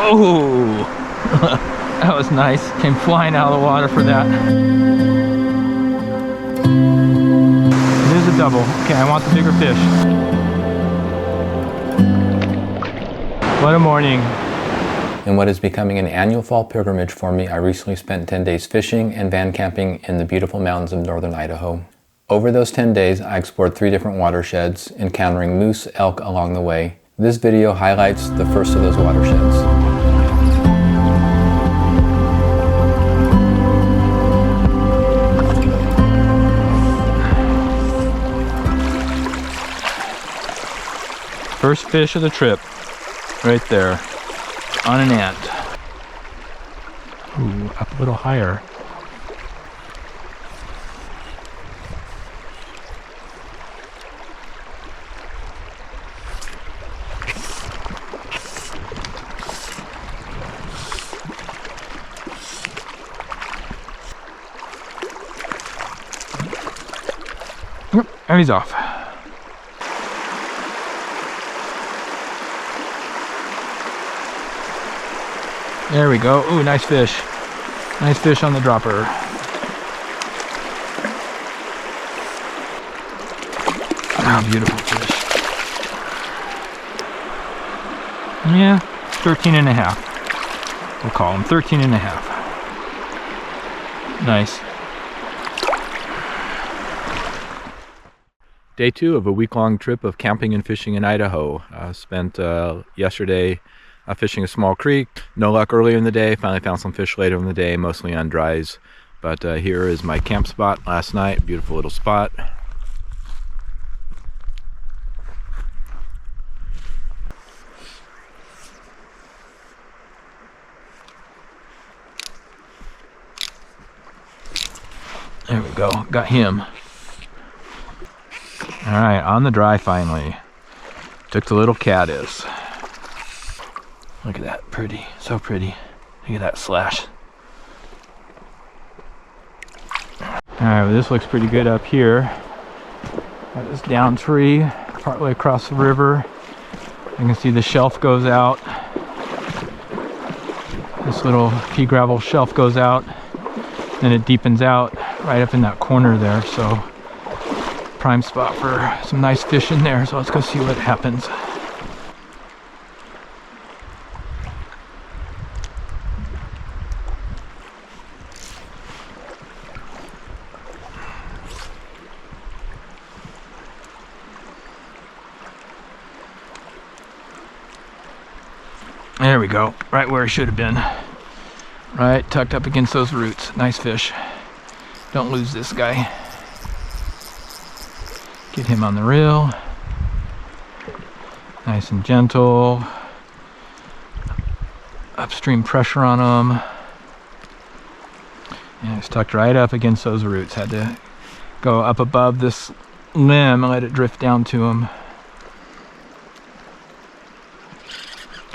Oh, that was nice. Came flying out of the water for that. It is a double. Okay, I want the bigger fish. What a morning. In what is becoming an annual fall pilgrimage for me, I recently spent 10 days fishing and van camping in the beautiful mountains of northern Idaho. Over those 10 days, I explored 3 different watersheds, encountering moose, elk along the way. This video highlights the first of those watersheds. First fish of the trip, right there, on an ant. Ooh, up a little higher. Yep, and he's off. There we go. Ooh, nice fish. Nice fish on the dropper. Oh, beautiful fish. Yeah, 13 and a half. We'll call him 13 and a half. Nice. Day 2 of a week-long trip of camping and fishing in Idaho. Spent yesterday fishing a small creek. No luck earlier in the day. Finally found some fish later in the day, mostly on dries. But here is my camp spot last night. Beautiful little spot. There we go. Got him. Alright, on the dry finally. Took the little caddis. Look at that, pretty, so pretty. Look at that slash. Alright, well, this looks pretty good up here. Got this down tree, partway across the river. You can see the shelf goes out. This little pea gravel shelf goes out. Then it deepens out right up in that corner there. So, prime spot for some nice fish in there. So let's go see what happens. There we go, right where it should have been. Right, tucked up against those roots. Nice fish. Don't lose this guy. Get him on the reel. Nice and gentle. Upstream pressure on him. Yeah, it's tucked right up against those roots. Had to go up above this limb and let it drift down to him.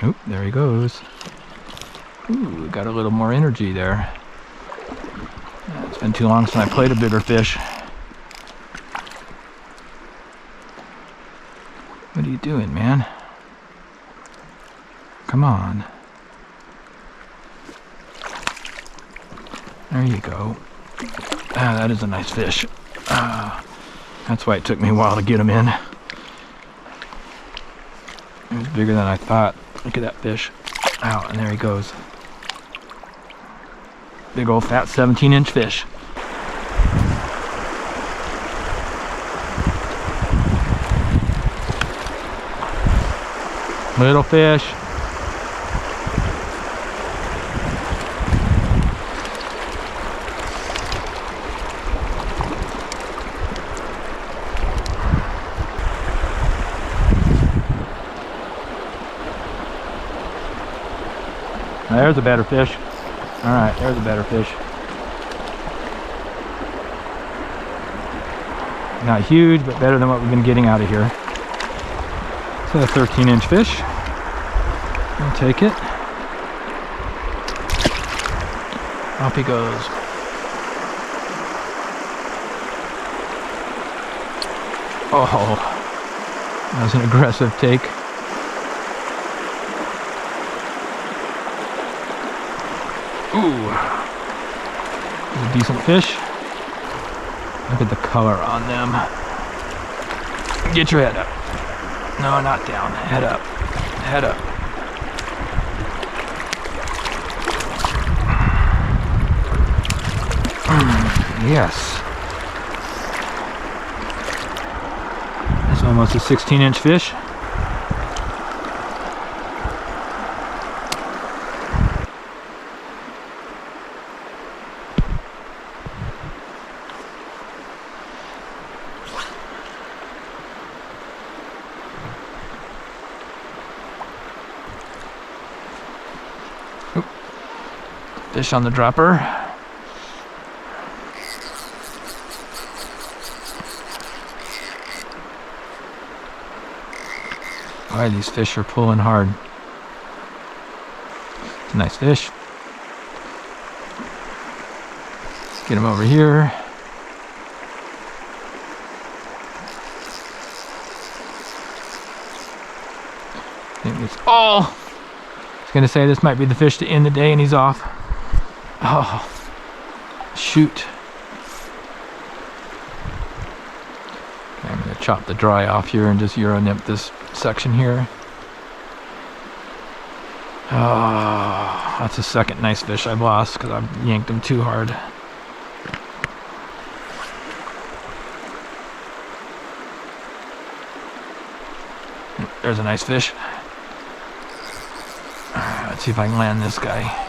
Oop, there he goes. Ooh, got a little more energy there. Yeah, it's been too long since I played a bigger fish. What are you doing, man? Come on. There you go. Ah, that is a nice fish. That's why it took me a while to get him in. It was bigger than I thought. Look at that fish. Ow, and there he goes. Big old fat 17-inch fish. Little fish. There's a better fish. Alright, there's a better fish. Not huge, but better than what we've been getting out of here. So a 13-inch fish. I'll take it. Off he goes. Oh, that was an aggressive take. Ooh, a decent fish. Look at the color on them. Get your head up. No, not down. Head up. Head up. Yes. That's almost a 16-inch fish. Fish on the dropper. Boy, these fish are pulling hard. It's a nice fish. Let's get him over here. I think it's all. I was gonna say this might be the fish to end the day, and he's off. Oh, shoot. Okay, I'm going to chop the dry off here and just Euro nymph this section here. Oh, that's the second nice fish I've lost because I've yanked him too hard. There's a nice fish. Let's see if I can land this guy.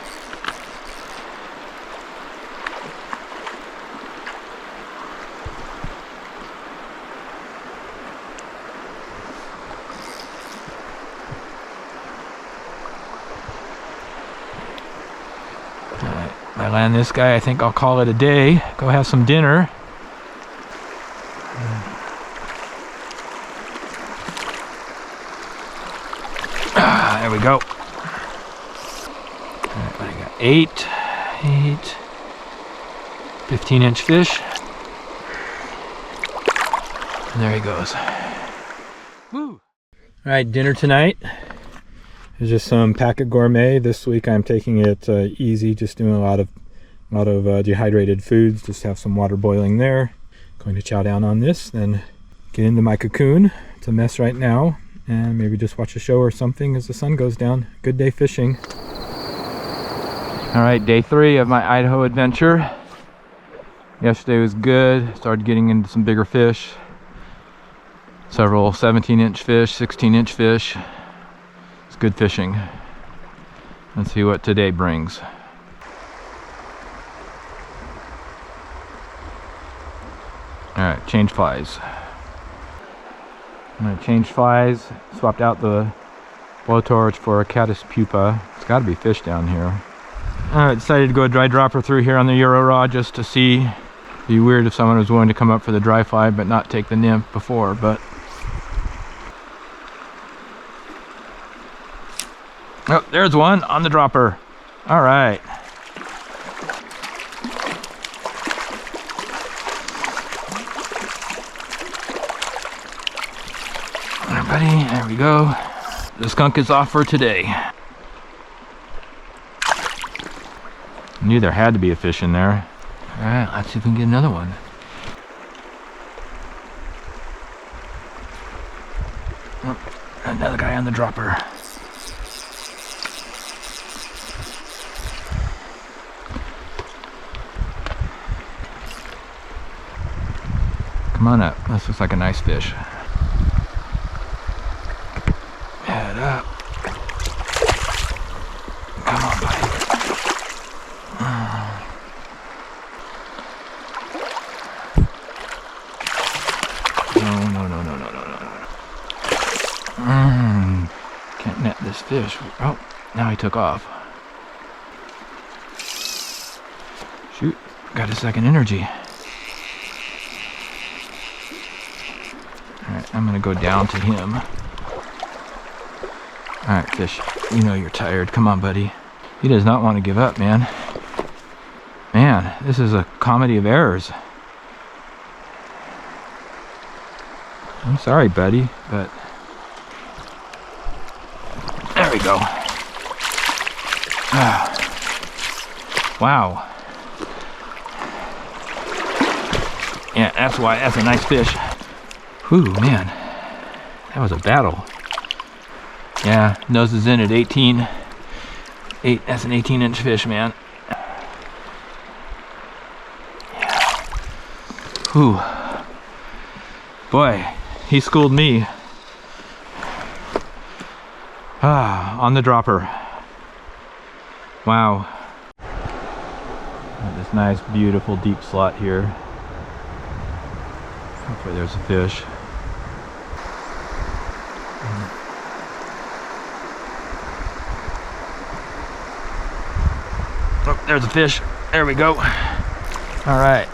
If I land this guy, I think I'll call it a day. Go have some dinner. There we go. All right, I got 8, 15-inch fish. And there he goes. Woo! All right, dinner tonight. It's just some packet gourmet. This week I'm taking it easy, just doing a lot of dehydrated foods. Just have some water boiling there. Going to chow down on this, then get into my cocoon. It's a mess right now, and maybe just watch a show or something as the sun goes down. Good day fishing. All right, day 3 of my Idaho adventure. Yesterday was good. Started getting into some bigger fish. Several 17-inch fish, 16-inch fish. Good fishing. Let's see what today brings. Alright, change flies. I'm going to change flies. Swapped out the blowtorch for a caddis pupa. It's got to be fish down here. Alright, decided to go a dry dropper through here on the Euro rod just to see. It'd be weird if someone was willing to come up for the dry fly but not take the nymph before, but oh, there's one on the dropper. All right. All right, buddy, there we go. The skunk is off for today. Knew there had to be a fish in there. All right, let's see if we can get another one. Oh, another guy on the dropper. Come on up. This looks like a nice fish. Head up. Come on, buddy. No. Can't net this fish. Oh, now he took off. Shoot, got a second energy. Alright, I'm gonna go down to him. Alright, fish, you know you're tired. Come on, buddy. He does not want to give up, man. Man, this is a comedy of errors. I'm sorry, buddy, but there we go. Wow. Yeah, that's why. That's a nice fish. Whew, man. That was a battle. Yeah, nose is in at 18. That's an 18-inch fish, man. Yeah. Whew. Boy, he schooled me. Ah, on the dropper. Wow. Got this nice, beautiful deep slot here. Hopefully there's a fish. Oh, there's a fish. There we go. All right.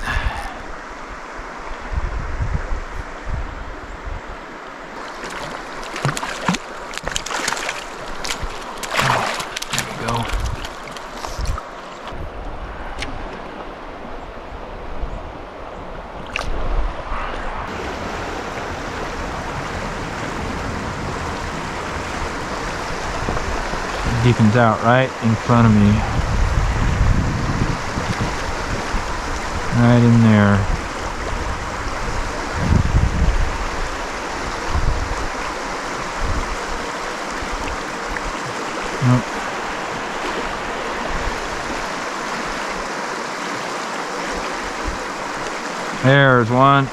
There we go. Deepens out right in front of me. Right in there. Nope. There's one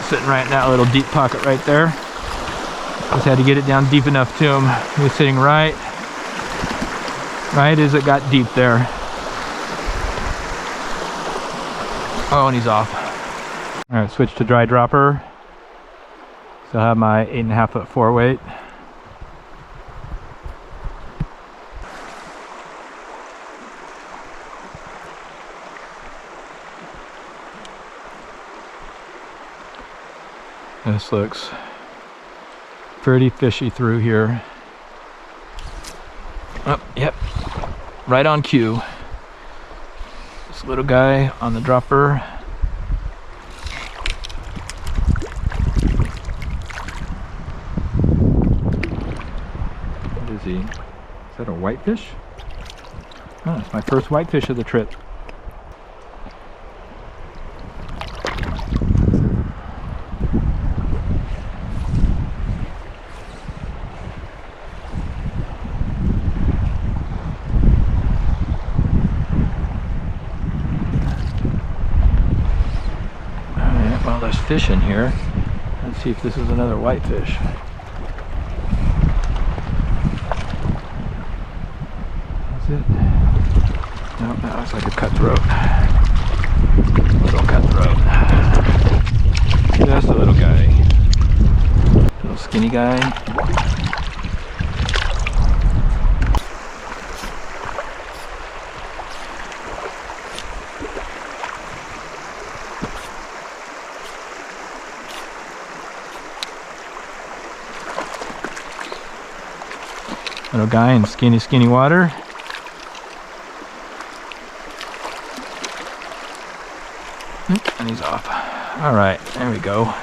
sitting right in that little deep pocket right there. Just had to get it down deep enough to him. He was sitting right as it got deep there. Oh, and he's off. All right, switch to dry dropper. Still have my 8.5 foot 4-weight. This looks pretty fishy through here. Oh, yep, right on cue. This little guy on the dropper. What is he? Is that a whitefish? Oh, it's my first whitefish of the trip. Well, there's fish in here. Let's see if this is another whitefish. Is it? No, that looks like a cutthroat. Little cutthroat. Just a little guy. Little skinny guy. Little guy in skinny water. And he's off. All right, there we go.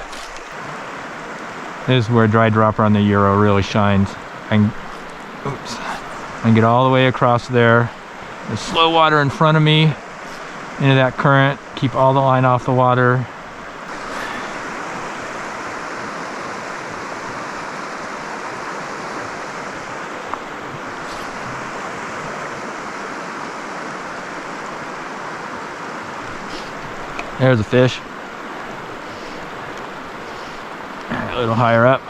This is where dry dropper on the Euro really shines. I can get all the way across there. There's slow water in front of me into that current. Keep all the line off the water. There's a fish. A little higher up.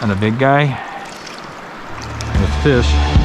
And a big guy. And a fish.